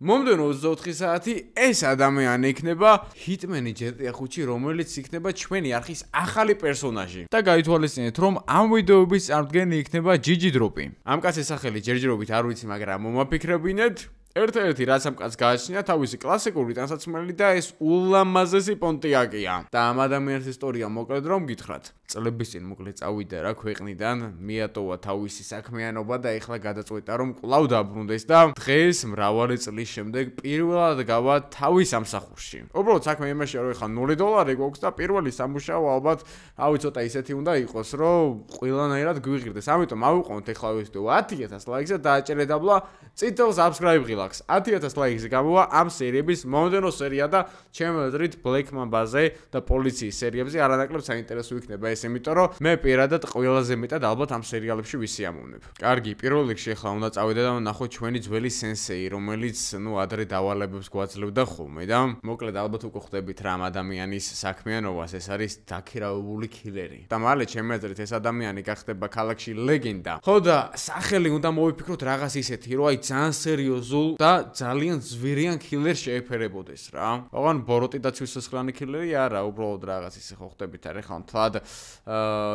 მომდევნო 24 საათი ეს ადამიანი იქნება ჰიტმენი GTA 5-ში, რომელიც იქნება ჩვენი არხის ახალი პერსონაჟი. და გაითვალისწინეთ, რომ ამ ვიდეოების წარმდგენი იქნება GG Drop-ი. ამ კაცის სახელი ჯერჯერობით არ ვიცი, მაგრამ მომაფიქრებინეთ. ერთ-ერთი რაც ამ კაცს გააჩნია თავისი კლასიკური ტანსაცმელი და ეს ულამაზესი პონტიაკია. და ამ ადამიანის ისტორია მოკლედ რომ გითხრათ. წლების წინ მოკლედ წავიდა რა ქვეყნიდან, მიატოვა თავისი საქმიანობა და ეხლა გადაწყვეტა რომ კვლავ დაბრუნდეს და დღეს მრავალი წლის შემდეგ პირველად გავა თავის სამსახურში. უბრალოდ საქმე იმაშია რომ ეხლა $0 გვაქვს და პირველი სამუშაო ალბათ რავი ცოტა ისეთი უნდა იყოს რომ ყველანაირად გვიღირდეს. ამიტომ ავიყვანოთ ეხლა ეს ვიდეო 10000 ლაიქს და დააჭერეთ აბლა წითელ subscribe ღილაკს. 10000 ლაიქს გამოვა ამ სერიების მომდევნო სერია და ჩემი აზრით Black Mamba-ზე და პოლიციის სერიებზე არანაკლებ საინტერესო იქნება ეს, იმიტომ რომ მე პირადად ყველაზე მეტად ალბათ ამ სერიალებში ვისიამოვნებ. კარგი, პირველ რიგში ახლა უნდა წავიდე და ვნახოთ ჩვენი ძველი სენსეი, რომელიც ადრე დავალებებს გვაძლევდა ხოლმე და მოკლედ ალბათ უკვე ხვდებით რა ამ ადამიანის საქმიანობას, ეს არის დაქირავებული კილერი. და მალე ჩემი აზრით ეს ადამიანი გახდება ქალაქში ლეგენდა. ხო და სახელი უნდა მოვიფიქროთ რაღაც ისეთი, რომ აი ძალიან სერიოზულ და ძალიან ზვირიან კილერს შეეფერებოდეს რა. ოღონ ბოროტი და ცივსისხლიანი კილერი არა, უბრალოდ რაღაც ისე ხო ხვდებით არა ხან თლად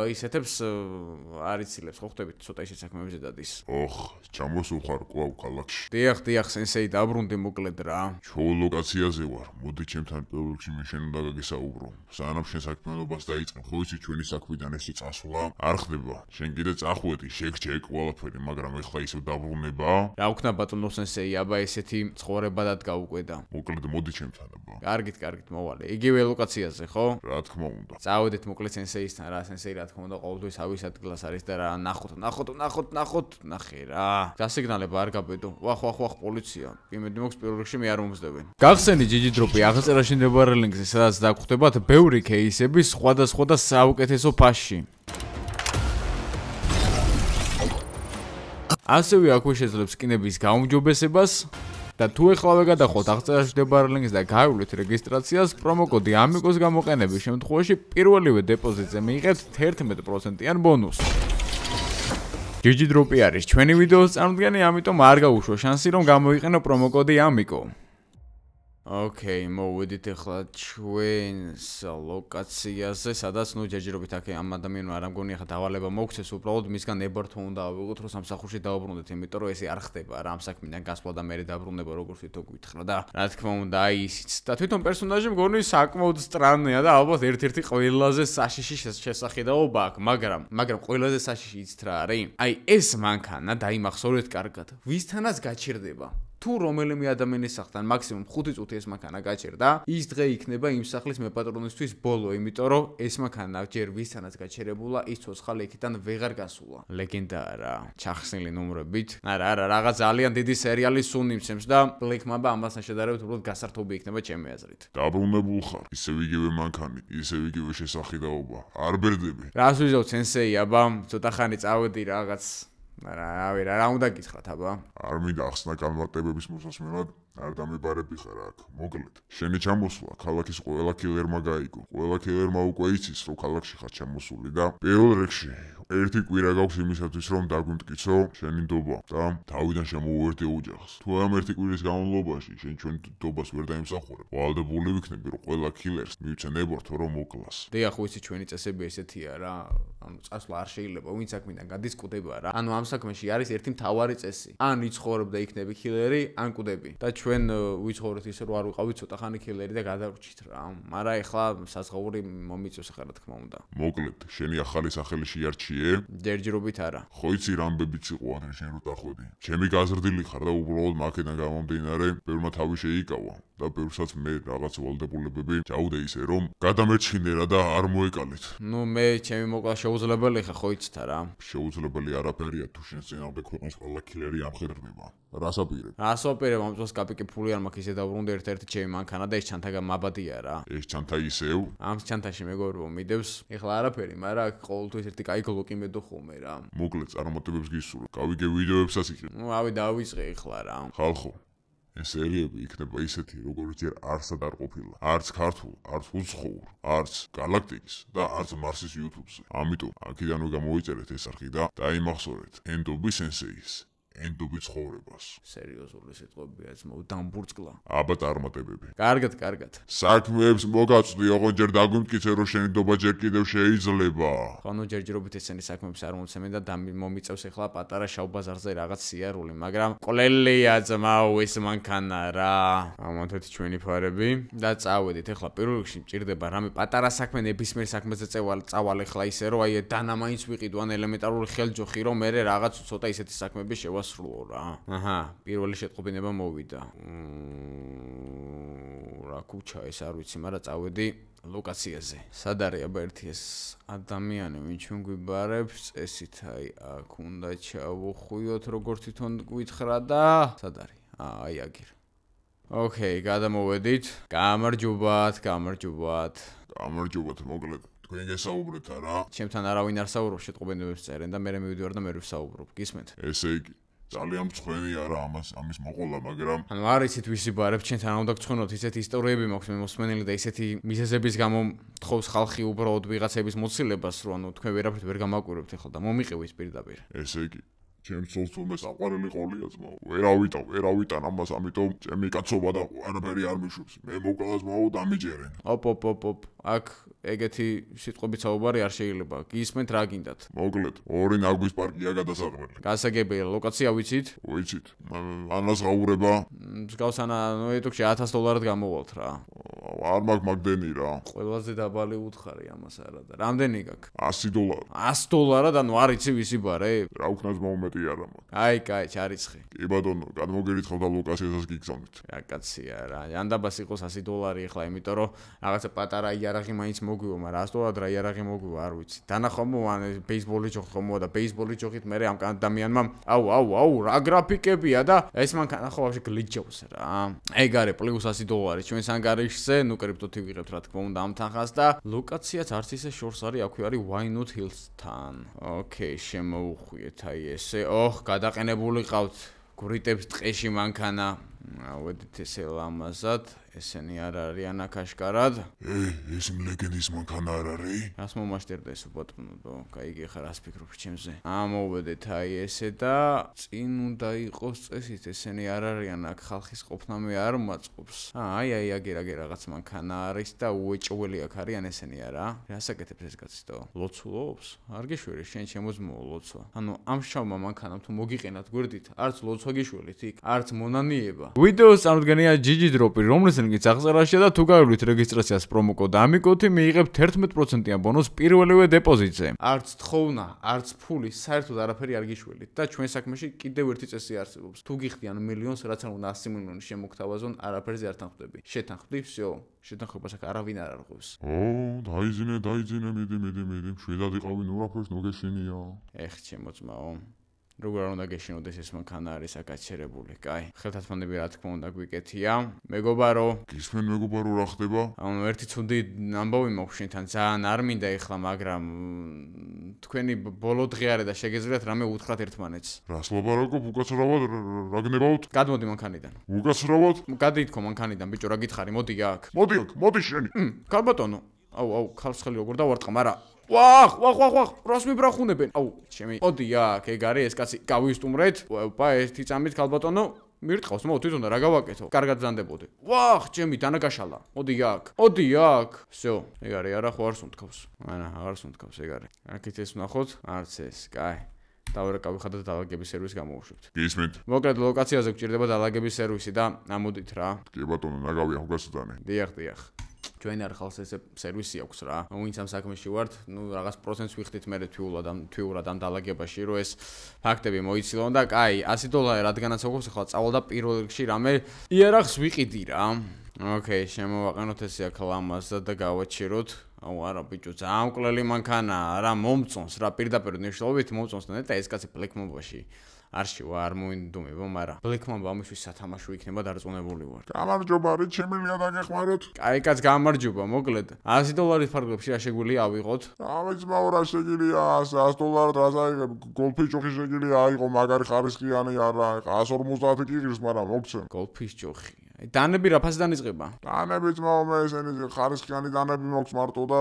ისეთებს არიცილებს ხო ხვდებით ცოტა ისეთ საქმეებზე დადის. ოხ, ჩამოსუხარ კვლავ ქალაქში. დიახ, სენსეი დაბრუნდი მოკლედ რა. ჩვეულ ლოკაციაზე ვარ. მოდი ჩემთან პირველ რიგში მე შენ უნდა გაგესაუბრო. სანამ შენ საქმიანობას დაიწყებ, ხო იცი ჩვენი საქმიდან ესე წასვლა არ ხდება. შენ კიდე წახვედი, შეგჭე ყველაფერი, მაგრამ ეხლა ისევ დაბრუნება. რა ვქნა ბატონო სენსეი, აბა ესეთი ცხოვრებადად გავუკვედა. მოკლედ მოდი ჩემთან აბა. კარგით, მოვალე. იგივე ლოკაციაზე, ხო? რა თქმა უნდა. წავედით მოკლედ სენსეისთან, რა სენსეი რა თქმა უნდა ყოველთვის ავის ადგილას არის და რა ნახოთ, ნახე რა. დასიგნალება არ გაბედო. ვახ, პოლიცია. იმედი მაქვს პირველ რიგში მე არ მომზდევენ. გახსენდით GG Drop-ი აღწერაში მდებარე ლინკზე, სადაც დაგხვდებათ ბევრი кейსები სხვადასხვა და საუკეთესო ფასში. ასევე აქვე შეძლებს სკინების გაუმჯობესებას და თუ ეხლავე გადახოთ აღწერაში მდებარე ლინკს და გაივლეთ რეგისტრაციას, პრომოკოდი AMIGOS გამოყენების შემთხვევაში პირველივე დეპოზიტზე მიიღებთ 11%-იან ბონუსს. GG Drop-ი არის ჩვენი ვიდეოს წარმდგენი, ამიტომ არ გაუშვო შანსი რომ გამოიყენო პრომოკოდი AMIGO. ოკეი, მოვედით ახლა ჩვენს ლოკაციაზე, სადაც ჯერჯერობით აქ ამ ადამიანმა არ ამგონი ახლა დავალება მოგცეს, უბრალოდ მისგან ნებართვა უნდა ავიღოთ, რომ სამსახურში დავბრუნდეთ, იმიტომ რომ ესე არ ხდება რა ამ საქმიდან გასვლა და მე დაბრუნება როგორც თვითონ გითხრა და რა თქმა უნდა აი ისიც. და თვითონ პერსონაჟი მგონი საკმაოდ სტრანია და ალბათ ერთ-ერთი ყველაზე საშიში შესახედაობა აქვს, მაგრამ ყველაზე საშიში იცით რა არის? აი ეს მანქანა დაიმახსოვრეთ კარგად. ვისთანაც გაჩერდება. თუ რომელიმე ადამიანის სახლთან მაქსიმუმ 5 წუთი ეს მანქანა გაჩერდა, ის დღე იქნება იმ სახლის მეპატრონისთვის ბოლო, იმიტომ რომ ეს მანქანა ჯერ ვისთანაც გაჩერებულა, ის ცოცხალი იქიდან ვეღარ გასულა. ლეგენდაა რა, ჩახსნილი ნომრებით. არა, რაღაც ძალიან დიდი სერიალი სულ იმცემს და Black Mamba ამასთან შედარებით უბრალოდ გასართობი იქნება ჩემი აზრით. დაბრუნებულ ხარ, ისევ იგივე მანქანი, ისევ იგივე შესახედაობა. არ ბერდები. რას ვიზავ სენსეი, აბა, ცოტა ხანი წავედი რაღაც რა უნდა გითხრათ აბა? არ მინდა ახსნა განმარტებების მოსასმენად, არ დამებარები ხარ აქ. მოკლედ, შენი ჩამოსვლა ქალაქის ყველა კილერმა გაიგო. ყველა კილერმა უკვე იცის, რომ ქალაქში ხარ ჩამოსული და პირველ რიგში ერთი კვირა გაქვს იმისათვის, რომ დაგვიმტკიცო შენი ნდობა და თავიდან შემოვუერთდი ოჯახს. თუ ამ ერთი კვირის განმავლობაში შენ ჩვენ ნდობას ვერ დაიმსახურებ, ვალდებული ვიქნები, რომ ყველა კილერს მივცე ნებართვა, რომ მოკლას. დიახ, ვიცი ჩვენი წესები ესეთია რა. ანუ წასვლა არ შეიძლება, ვინც საქმიდან გადისკუდება რა. ანუ ამ საქმეში არის ერთი მთავარი წესი. ან იცხოვრებ და იქნები კილერი, ან კვდები. და ჩვენ ვიცხოვრეთ ისე რომ არ ვიყავით ცოტა ხანი კილერი და გადავრჩით რა. მაგრამ ეხლა საზღაური მომიწევს ახლა რა თქმა უნდა. მოკლედ, შენი ახალი სახელი შეარჩიე? ჯერჯერობით არა. ხო იცი რამბებიც იყო ადრე შენ რო დახვედი. ჩემი გაზრდილი ხარ და უბრალოდ მაქედან გამომდინარე, ბევრმა თავი შეიკავა და ბევრსაც მე რაღაც ვალდებულებები ჩაუდე ისე რომ გადამერჩინე რა და არ მოეკალეთ. ნუ მე ჩემი მოკლა შეუძლებელი ხა ხო იცით რა. შეუძლებელი არაფერია თუ შენ წინამდე ქვეყნის ყველა კილერი ამხედრდება. რას აპირებ? რას აპირებ? ამ დროს კაპიკი ფული არ მაქვს, ისე დაბრუნდა ერთ-ერთი ჩემი მანქანა და ეს ჩანთა მაბადია რა. ეს ჩანთა ისევ? ამ ჩანთაში მეგობრ რომ მიდევს. ეხლა არაფერი, მაგრამ ყოველთვის ერთი კაი გლოკი მედო ხოლმე რა. მოკლედ წარმატებებს გისურვებ. გავიგე ვიდეოებსაც იქ. ნუ ავი დავიწყე ეხლა რა. ხალხო, ეს სერიები იქნება ისეთი, როგორც ჯერ არსად არ ყოფილა. არც ქართულ, არც უცხოურ, არც galaktikis და არც Mars-ის YouTube-ზე. ამიტომ აქედანვე გამოიწერეთ ეს არხი და დაიმახსოვრეთ Endobi Sensei-ის. ენდობი ცხოვრებას. სერიოზული სიტყვებია ძმაო, დამბურწყლა. აბა წარმატებები. კარგად. საქმეებს მოგაწვდი, ოღონდ ჯერ დაგვიმტკიცე, რომ შენი ნდობა ჯერ კიდევ შეიძლება. ხანო ჯერჯერობით ესენი საქმეებს არ მომცემენ და მომიწევს ახლა პატარა შავ ბაზარზე რაღაც სიარული, მაგრამ ყოლელია ძმაო ეს მანქანა რა. ამათეთ ჩვენი ფარები და წავედით. ახლა პირველ რიგში მჭირდება რამე პატარა საქმე ნებისმიერ საქმეზე წავალ ახლა ისე რომ აი დანა მაინც ვიყიდო ან ელემენტარული ხელჯოხი რომ მე რაღაც ცოტა ისეთი საქმეები შევასრულო რა. აჰა, პირველი შეტყობინება მოვიდა. რა ქუჩა ეს არ ვიცი, მაგრამ წავედი ლოკაციაზე. სად არის აბა ერთი ეს ადამიანი, ვინც ჩვენ გვიბარებს, წესით აი აქ უნდა ჩავუხვიოთ როგორც თვითონ გვითხრა და სად არის? აი აგირ. ოკეი, გადამოვედით. გამარჯობათ. გამარჯობათ, მოკლედ. თქვენ გესაუბრეთ არა? ჩემთან არავინ არ საუბრობს, შეტყობინებებს წერენ და მე მივიდივარ და მე ვსაუბრობ. გისმენთ? ესე იგი ძალიან მწვენი არა ამის მოყოლა, მაგრამ ანუ არ იცით ვისი ბარებს, ჩვენთან უნდა გწვენოთ ისეთი ისტორიები მაქვს მე მოსმენილი და ისეთი მიზეზების გამო თხოვს ხალხი უბრალოდ ვიღაცების მოცილებას, რომ ანუ თქვენ ვერაფრით ვერ გამაკვირვებთ ახლა და მომიყევით პირდაპირ. ესე იგი ჩემს ცოლთვე საყვარელი ყოლია ძმაო. ვერავიტან ამას, ამიტომ ჩემი კაცობა და არაფერი არ მიშვებს. მე მოკალას მაო დამიჯერენ. ოპ. აქ ეგეთი სიტყვებით საუბარი არ შეიძლება. გისმენთ რა გინდათ? მოკლედ, 2 ნაგვის პარკია გადასაყველი. გასაგებია, ლოკაცია ვიცით? ვიცით. ანას გაურება. მსგავს ანა ნოიტუქში $1000 გამოვალთ რა. არ მაქვს მაგდენი რა. ყველაზე დაბალი უთხარი ამას არა და რამდენი გაქვს? $100. $100 ანუ არ იცი ვისი ბარე? რა უქნას მომეტი არა მაქვს. აი, კაი, ჩარიცხი. კი ბატონო, გადმოგერიცხავ და ლოკაციასაც გიგზავნით. რა კაცია რა. ანდაბას იყოს $100 ახლა, იმიტომ რომ რაღაცა პატარა იარაღი მაინც მოგვივა, მაგრამ $100 რა იარაღი მოგვივა, არ ვიცი. დანახომო ან ბეისბოლის ჯოხი ხომოა და ბეისბოლის ჯოხით მე ამ ადამიანმა აუ, რა გრაფიკებია და ეს მანქანა ხო ვაფშე გლიჯავს რა. ეგ არის პლუს $100 ჩვენს ანგარიშზე, ნუ კრიპტოთი ვიღებთ რა თქმა უნდა ამ თანხას და ლოკაციაც არც ისე შორს არის, აქვე არის Wynot Hills-თან. ოკეი, შემოუხვიეთ აი ესე. გადაყენებული ყავთ გვრიტებს ტყეში მანქანა. ავედით ესე ლამაზად. ესენი არ არიან აქ აშკარად. ეს ლეგენდის მანქანა არ არის? რას მომაშტერდა ეს ბატონო? კაი ხარ რას ფიქრობ ჩემზე? ამოვედეთ აი ესე და წინ უნდა იყოს წესით, ესენი არ არიან აქ ხალხის ყოფნა მე არ მაწყობს. აი აგერა რაღაც მანქანა არის და უეჭველი აქ არიან ესენი არა? რას აკეთებს ეს კაცო? ლოცულობს? არ გიშვერი შენ შემოძმოო ლოცვა. ანუ ამ შავმა მანქანამ თუ მოგიყენათ გვერდით, არც ლოცვა გიშველით იქ, არც მონანიება. ვიდეოს წარმოდგენია GG Drop-ი, რომელსაც აღწერაშია და თუ გაივლით რეგისტრაციას პრომოკოდ ამიკოთი მიიღებთ 11%-იან ბონუსს პირველივე დეპოზიტზე. არც თხოვნა, არც ფული, საერთოდ არაფერი არ გიშველით და ჩვენ საქმეში კიდევ ერთი წესი არსებობს. თუ გიხდიან მილიონს, რაც არ უნდა 100 მილიონი შემოგთავაზონ, არაფერზე არ თანხმდები. შეთანხმდი, всё. შეთანხმებას აქ არავინ არ არღვევს. დაიძინე, მიდი, შვიდად იყავი ნურაფერს ნოგეშინია. ეხ, ჩემო ძმაო. როგორ არ უნდა გეშინოდეს ეს მანქანა არის აკაჩერებული. კაი, ხელთათმანები რა თქმა უნდა გვიკეთია. მეგობარო, გისმენ მეგობარო რა ხდება? ანუ ერთი ცუდი ამბავი მაქვს შენთან, ძალიან არ მინდა ეხლა, მაგრამ თქვენი ბოლო დღე არის და შეგეძლიათ რამე უთხრათ ერთმანეთს. რას ლაპარაკობ, უკაცრავად რა გნებავთ? გადმოდი მანქანიდან. უკაცრავად? გადიითქო მანქანიდან, ბიჭო, რა გითხარი, მოდი აქ. მოდი შენი. ქალბატონო. აუ, ქალს ხელი როგორ დავარტყა, მაგრამ ვახ, რას მიბრახუნებენ? აუ, ჩემი. მოდი აქ, ეგ არის ეს კაცი, გავისტუმრეთ. ოპა, ერთი წამით ქალბატონო. მირტყავს, თვითონ რა გავაკეთო? კარგად ზანდებოდი. ვახ, ჩემი დანაგაშალა. მოდი აქ. всё. ეგ არის, არა ხო არ სუნთქავს. აღარ სუნთქავს, ეგ არის. აქეთ ეს ვნახოთ, არც ეს, კაი. დავერკავი ხადა დაალაგების სერვისი გამოვუშვებთ. გისმენთ? მოკლედ ლოკაციაზე გჭირდება დაალაგების სერვისი და ამოდით რა. კი ბატონო, ნაგავი ახ გასწანი. დიახ. ჩვენ არ ხალხს ეს სერვისი აქვს რა. ვინც ამ საქმეში ვართ, ნუ რაღაც პროცენტს ვიხდით მე თვიურად ამ დაალაგებაში, რომ ეს ფაქტები მოიცილონ და კაი, $100 რადგანაც აქვს ახლა წავალ და პირველ რიგში რამე იარაღს ვიყიდი რა. ოკეი, შემოვაყენოთ ესე აქ ლამაზად და გავაჩეროთ. აუ არა ბიჭო, ძალიან მკვლელი მანქანაა რა, მომწონს რა, პირდაპირ ნიშნულობით მომწონს და ეს კაცი ბლეკმობაში არ შევა, არ მოინდომება, მაგრამ ბლეკმობა ამისთვის სათამაშო იქნება დარწმუნებული ვარ. გამარჯობა, რით შემიძლია დაგეხმაროთ? კაი კაც გამარჯობა, მოკლედ. $100 ფარგლებში რა შეგვიძლია ავიღოთ? ამიცმაო რა შეგიძლია, $100 რას აიღებ, გოლფის ჯოხი შეგვიძლია აიღო, მაგარი ხარისხიანი არა, 150 კი ღირს, მაგრამ მოგცემ. გოლფის ჯოხი. დანები რა ფასიდან იწყება? დანები ძმაო მე ესენი ხარისხიანი დანები მაქვს მარტო და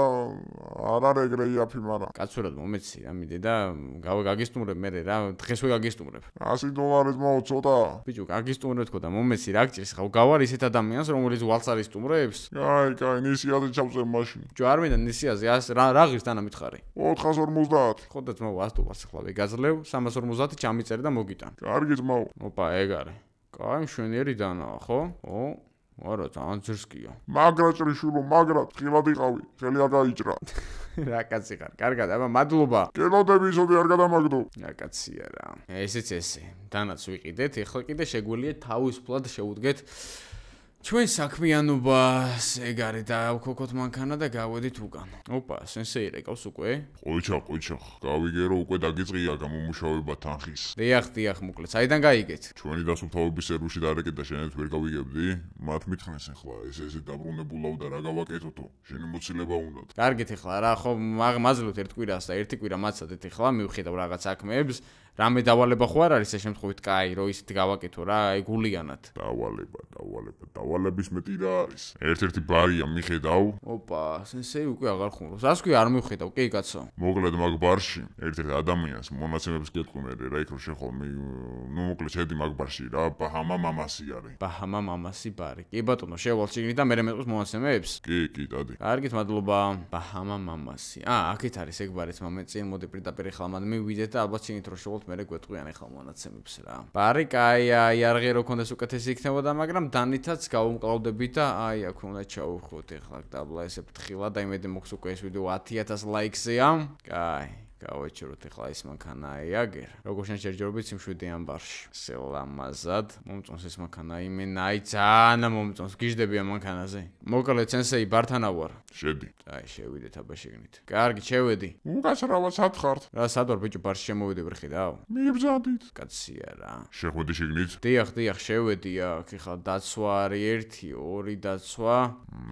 არ არის ეგრე იაფი, მაგრამ კაცურად მომეცი რა მიდე და გაგისტუმრებ მე რა დღესვე გაგისტუმრებ. $100 ძმაო ცოტა. ბიჭო, გაგისტუმრებ თქო და მომეცი რა გჭირს ხა გავარ ისეთ ადამიანს რომელიც ვალს არის სტუმრებს? კაი, ნისიაზე ჩავწერ მაშინ. ბიჭო, არ მინდა ნისიაზე რა ღირს დანა მითხარი? 450. ხო და ძმაო $100 ახლა ვეგაძლევ 350 ჩამიწერი და მოგიტან. კარგი ძმაო. ოპა, ეგ არის. კაი, მშვენიერი დანაა, ხო? არა, ძალიან ძრსკია. მაგრა ჭრიშულო, მაგრა, ხილად იყავი, ხელი არ გაიჭრა. რა კაცი ხარ? კარგად, აბა, მადლობა. კელოდები ისოდი არ გადამაგდო. რა კაცია რა. ესეც ესე. დანაც ვიყიდეთ, ეხლა კიდე შეგვიძლია თავისუფლად შევუდგეთ ჩვენ საქმიანობას, ეგ არის და ავქოქოთ მანქანა და გავედით უკან. ოპა, სენსეი რეკავს უკვე? ყოიჩა, გავიგერო უკვე დაგიწყია გამომუშავება თანხის. დიახ, მოკლედ, საიდან გაიგეთ? ჩვენი დასუფთავების სერვისში დარეკეთ და შენეთ ვერ გავიგებდი? მათ მითხნეს ახლა, ესე დაბრუნებულავ და რა გავაკეთოთო? შენი მოცილება უნდათ. კარგით ახლა რა, ხო, მაძლევთ ერთ კვირას და ერთი კვირა მაცადეთ ახლა, მივხედავ რაღაც საქმეებს. რამე დავალება ხო არ არის ეს შემთხვევით კაი, რომ ისეთი გავაკეთო რა, აი გულიანად. დავალების მეტი რა არის? ერთ-ერთი ბარია მიხედავ. ოპა, სენსეი უკვე აღარ ხუმრობს. რას ქვია არ მივხედავ, კი კაცო. მოკლედ მაგ ბარში ერთ-ერთ ადამიანს მონაცემებს გეტყვი მე რა იქ რო შეხვალ მოკლედ შედი მაგ ბარში რა, ბაჰამა მამასი არის. ბაჰამა მამასი ბარი. კი ბატონო, შევალ შიგნით და მე მეწყოს მონაცემებს? კი, დადი. კარგით, მადლობა. ბაჰამა მამასი. აქეთ არის ეგ ბარიც მომეწინ, მოდი პირდაპირ ახლა მან მივიდეთ და ალბათ შიგნით რო შევალთ მე გვეტყვიან ახლა მონაცემებს რა. ბარი კაია, იარაღი რო კონდეს უკეთესი იქნებოდა, მაგრამ დანითაც გავუმკლავდებით და აი აქ უნდა ჩავუხოთ ახლა დაბლა ესე ფრთხილად, და იმედი მოხს უკვე ეს ვიდეო 10,000 ლაიქსია. კაი. გავეჩეროთ ახლა ის მანქანა აიგერ. როგორ შეჯერჯერობით სიმშვიდეან ბარში. სელამაზად. მომწონს ეს მანქანა, იმენაი ძალიან მომწონს. გიждები ამ მანქანაზე. მოკლედ სენსეი ბართანა ვარ. შედი. აი, შევიდეთ აბა შეგნით. კარგი, შევედი. უკაცრავად სათხართ. რა სადვარ ბიჭო, ბარში შემოვიდე ვერ ხედავ? მიბრძანდით. კაცია რა. შეხვედი შიგნით? დიახ, შევედი აქ ახლა დაცვა არის 1, 2 დაცვა.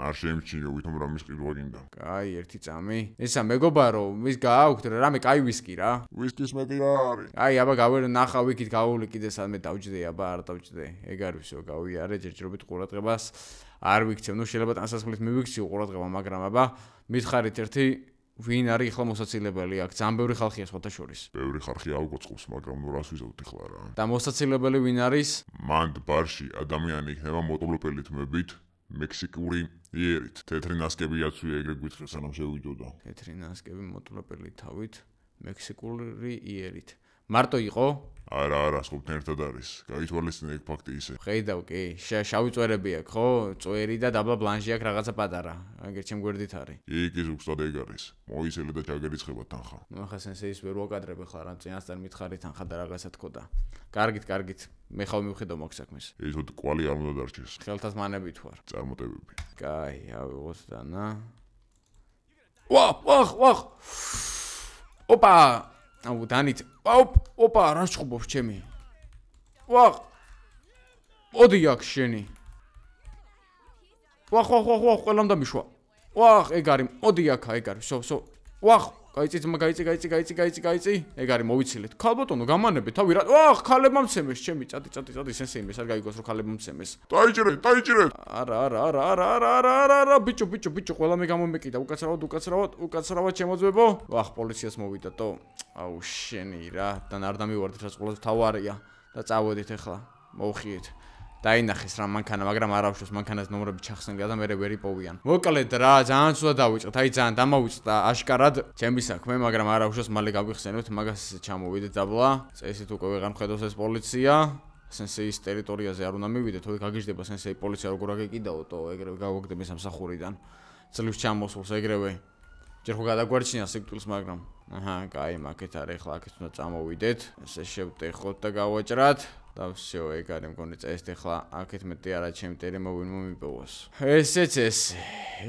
არ შემჩინო ვითომ რამის ყიდვა გინდა. კაი, 1 წამი. ესა მეგობარო, მის გააუქთ რა, რამე კაი ვისკი რა. ვისკის მეტი რა არის? აი, აბა გავერ ნახავ იქით გავული კიდე სადმე დავჭდე, აბა არ დავჭდე. ეგ არის всё, გავიარე ჯერჯერობით ყურადღებას. არ ვიქცევ, ნუ შეიძლება ტანსაცმლით მივიქციო ყურადღება, მაგრამ აბა მითხარით ერთი ვინ არის ახლა მოსაცილებელი აქ? ძალიან ბევრი ხალხია სხვათა შორის. ბევრი ხალხი აუგოწყობს, მაგრამ ნუ რას ვიზავთ ახლა რა. და მოსაცილებელი ვინ არის? მანდ ბარში ადამიანი იქნება მოტლოპელი თმებით, მექსიკური იერით. თეთრი ნასკები აცვია ეგრე გვითხრა სანამ შევიდოდა. თეთრი ნასკები მოტლოპელი თავით, მექსიკური იერით. მარტო იყო? არა, სულ ერთად არის. გაითვალისწინე ეგ ფაქტი ისე. ხედავ კი, შავი წვერები აქვს, ხო? წვერი და დაბლა ბლანჟი აქვს რაღაცა პატარა. აგერ ჩემ გვერდით არის. კი, ზუსტად ეგ არის. მოისელე და ჩაგერიცხება თანხა. ნუ ახლა სენსეის ვერ ვაკადრებ ახლა რა წინასწარ მითხარი თანხა და რაღაცა თქოდა. კარგით. მე ხავ მივხედავ მაგ საქმეს. ისოდ კვალი არ უნდა დარჩეს. ხელთას მანებით ვარ. წარმოტებები. კაი, ავიღოთ დანა. ვახ. ოპა! აუ დანით. ოპა, რა შხუბობს ჩემი? ვახ. მოდი აქ შენი. ვახ, ყველამ დამიშვა. ვახ, ეგ არის. მოდი აქ, ეგ არის. სო. ვახ, გაიწი. ეგ არის, მოვიცილეთ. ქალბატონო, გამანები, თავი რა. ვახ, ქალებმა მცემეს, ჩემი წადი, სენსეი იმეს არ გაიგოს რომ ქალებმა მცემეს. დაიჭირეთ. არა, ბიჭო, ყველა მე გამომეკიდა, უკაცრავად შემოძვებო. ვახ, პოლიციას მოვიდა, თო. აუ, შენი რა, და არ დამივარდით რაც ყველაზე თავარია და წავედით ახლა. მოვხიეთ. დაინახეს რა მანქანა, მაგრამ არავშოს მანქანას ნომრები ჩახსენგა და მე ვერ იპოვიან. მოკლედ რა, ძალიან ცუდად დავიწყეთ, აი ძალიან დამავიწყდა აშკარად ჩემი საქმე, მაგრამ არავშოს მალე გავიხსენებთ, მაგას ისე ჩამოვიდეთ დაბლა. წესით უკვე ვეღარ მხედავს ეს პოლიცია. სენსეის ტერიტორიაზე არ უნდა მივიდეთ, თორე გაგიჟდება სენსეი პოლიცია როგორ აგეკიდაოთო, ეგრევე გავაგდები სამსახურიდან. ძლივს ჩამოსულს ეგრევე. ჯერ ხო გადაგვარჩინია სიკვდილს, მაგრამ აჰა, კაი, მაგეთ არის, ახლა აქეთ უნდა წამოვიდეთ. ესე შევტეხოთ და გავაჭრათ. და всё, ეგ არის მგონი წესით ახლა აქეთ მეტი არა ჩემი ტერემო ვინ მომიპოვოს. ესეც ეს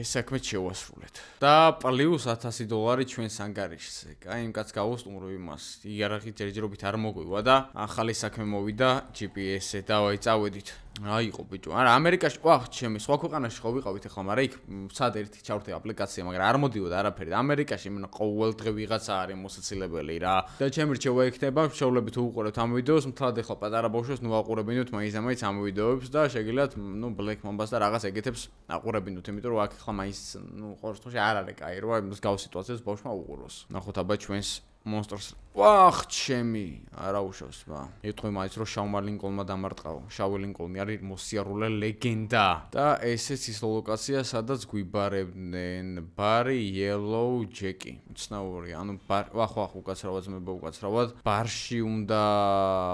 საქმე შევასრულეთ. და პლუს $1,000 ჩვენს ანგარიშზე. კაი, იმ კაც გავუსტუმრო იმას. იარაღი ჯერჯერობით არ მოგვივა და ახალი საქმე მოვიდა GPS-ზე და აი წავედით. აიყო ბიჭო. არა, ამერიკაში, ვახ, ჩემი სხვა ქვეყანაში ხო ვიყავით ახლა, მაგრამ იქ სად ერთი ჩავრთე აპლიკაცია, მაგრამ არ მოდიოდა არაფერი. ამერიკაში მე ყოველდღე ვიღაცა არის მოსაცილებელი რა. და ჩემი რჩევა იქნება, შეუძლებით უყურებთ ამ ვიდეოს, მთლად ახლა პატარა ბავშვებს ნუ აყურებინოთ მაინც ამ ვიდეოებს და შეგიძლიათ ნუ Black Mamba-ს და რაღაც ეგეთებს აყურებინოთ, იმიტომ რომ აქ ახლა მაინც ნუ ყოველ შემთხვევაში არ არის კაი რა, მსგავს სიტუაციებს ბავშვმა უყუროს. ნახოთ აბა ჩვენს მონსტრს. ვახ, ჩემი, არა უშავს, ვა. ეთქვი მაინც რომ შავმა ლინკოლნმა დამარტყაო. შავი ლინკოლნი არის მოსიარულე ლეგენდა. და ესეც ის ლოკაცია, სადაც გვიბარებდნენ ბარი, Yellow Jack-ი. უცნაური, ანუ ვახ, უკაცრავად ზმება უკაცრავად. ბარში უნდა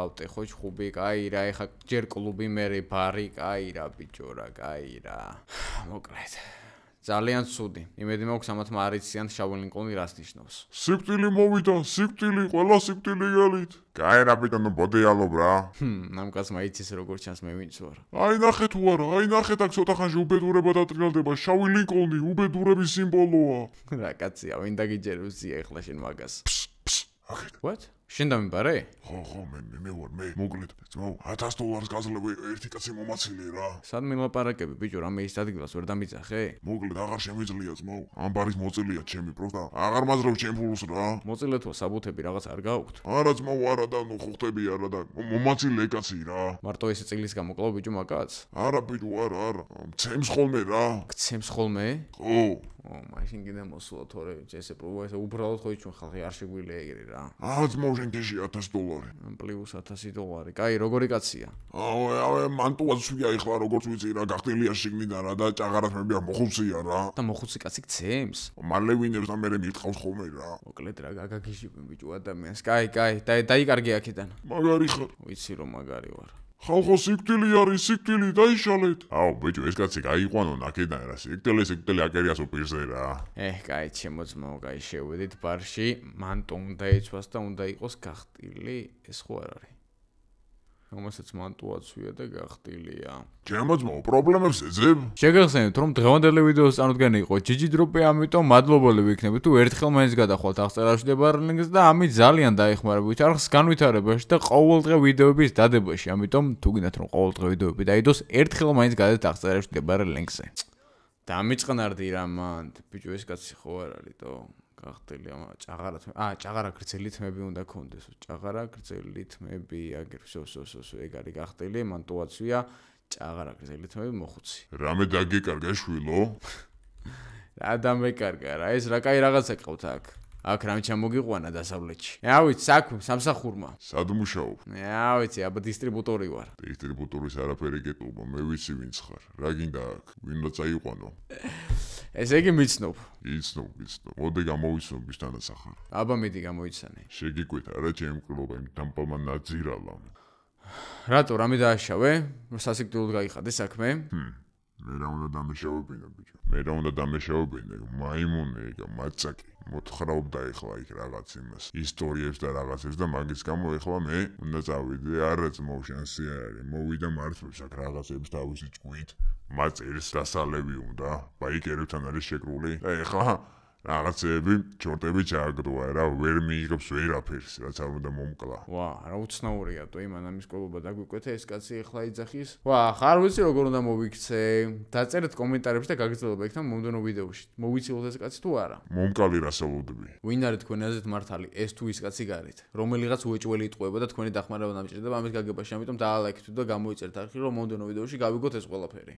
ავტეხო ხუბი, კაი რა, ეხა ჯერ კლუბი, მერე ბარი, კაი რა, ბიჭო რა, კაი რა. მოკლედ. ძალიან ცუდი. იმედი მაქვს ამათმა არ იციან შავი ლინკოლნი რას ნიშნავს. სიკვდილი მოვიდა, სიკვდილი, ყველა სიკვდილი გელით. კაი რა ბიტონო ბოდიალობ რა. ამ კაცმა იცის როგორ ჩანს მე ვინც ვარ. აი ნახე თუ არა, აი ნახე და ცოტა ხანში უბედურება დატრიალდება. შავი ლინკოლნი უბედურების სიმბოლოა. რა კაცია, ვინ დაგიჯერებსია ეხლა შენ მაგას. აკეთ. What? შენ დამიბარე? ხო, მე ვარ, მე მოკლედ. ძმაო, $1000 გაძლევ ერთი კაცი მომაცილე რა. სად მილაპარაკები, ბიჭო, რამე ის ადგილას ვერ დამიძახე? მოკლედ აღარ შემიძლია ძმაო. ამ ბარის მოწილია ჩემი, პროსტა აღარ მაძლევ ჩემ ფულს რა. მოწილეთო საბუთები რაღაც არ გააქვთ? არა ძმაო, არა და ნუ ხვხტები არა და მომაცილე კაცი რა. მარტო ესე წიგლის გამოკლავ ბიჭო მაგაც? არა ბიჭო, არა. მცემს ხოლმე რა. გცემს ხოლმე? ხო. მაშინ კიდე მოსულა თორე ესე პრობოა უბრალოდ ხო ჩვენ ხალხი არ შეგვიძლია ეგრე რა. ძმაო შენ გეში $1000. პლუს $1000. კაი, როგორი კაცია? მანტუაც ვია ეხლა როგორც ვიცი რა, გახტილია შიგნიდან რა და ჭაღარას მე მოხუცია რა. და მოხუცი კაცი გცემს? მალე ვინებს და მე მითხავს ხოლმე რა. მოკლედ რა გაგაგიჟიბენ ბიჭო ადამიანს. კაი, დაიკარგე აქედან. მაგარი ხარ. ვიცი რომ მაგარი ვარ. ხალხო სიკვდილი არის, სიკვდილი დაიშალეთ. ბიჭო ეს კაცი გაიყვანო აქედან რა, სიკვდილი აკერიასო პირზე რა. კაი, ჩემო ძმაო, კაი, შევედით ბარში, მანტო უნდა ეცვას და უნდა იყოს გახტილი, ეს ხო არ არის. რომელსაც მანტუაცვია და გახტილია. ჩემო ძმაო, პრობლემებს ეძებ? შეგახსენებთ, რომ დღევანდელი ვიდეოს წარმოდგენა იყო GG Drop-ი, ამიტომ მადლობელი ვიქნებით თუ ერთხელ მაინც გადახვალთ აღწერაში მდებარე ლინკს და ამით ძალიან დაეხმარებით არხს განვითარებაში და ყოველდღე ვიდეოების დადებაში. ამიტომ თუ გინდათ რომ ყოველდღე ვიდეოები დაიდოს, ერთხელ მაინც გადეთ აღწერაში მდებარე ლინკზე. დამიწყნარდი რა მან, ბიჭო ეს კაცი ხო არ არის თო? გახტილი ჭაღარა გრძელი თმები უნდა კონდეს. ჭაღარა გრძელი თმები, აგერ всё, ეგ არის გახტილი, მანტუაცვია, ჭაღარა გრძელი თმები მოხუცი. რამე დაგეკარგა შვილო? რა დამეკარგა რა, ეს რა კაი რაღაცა ყავთ აქ. აქ რამე ჩამოგიყვანა დასავლეთში. ავიცი, საქმე, სამსახურმა. სად მუშაობ? ავიცი, აბა დისტრიბუტორი ვარ. დისტრიბუტორის არაფერი გეტყობა, მე ვიცი ვინც ხარ. რა გინდა აქ? ვინ უნდა წაიყვანო? ესე იგი მიცნობ. იცნობ. მოდი გამოვიცნობ ის თანასახარ. აბა მიდი გამოიცანე. შეგიკვეთ არა ჩემ კლუბა იმ დამპალმა ნაძირალა. რატო რამე დააშავე? სასიკვდილოდ გაიხადე საქმე? მე რა უნდა დამეშავებინა ბიჭო. მე რა უნდა დამეშავებინა, მაიმუნი, მაცაკი. მოთხრაობდა ეხლა იქ რაღაც იმას, ისტორიებს და რაღაცებს და მაგის გამო ეხლა მე უნდა წავიდე, არა ძმაო შანსი არ არის. მოვიდა მართლაც აქ რაღაცებს თავისი ჭკვით. მაწერს დასალევი უნდა, ბაიკერებთან არის შეკრული და ეხლა რაღაცები ჩორტები ჩააგდოა რა, ვერ მიიღებს ვერაფერს, რაც არ უნდა მომკლა. რა უცნაურია თო იმან ამის კოლობა დაგვიკვეთა ეს კაცი ეხლა იძახის. ხარ ვიცი როგორ უნდა მოვიქცე. დაწერეთ კომენტარებში და გაგრძელება იქნება მომდენო ვიდეოში. მოვიცილოთ ეს კაცი თუ არა. მომკალი რასაუბრები. ვინ არის თქვენი აზრით მართალი, ეს თუ ის კაცი გარეთ. რომელიღაც უეჭველი იტყუება და თქვენი დახმარება დამჭირდება ამის გაგებაში, ამიტომ დაალაიქეთ და გამოიწერეთ არხი, რომ მომდენო ვიდეოში გავიგოთ ეს ყველაფერი.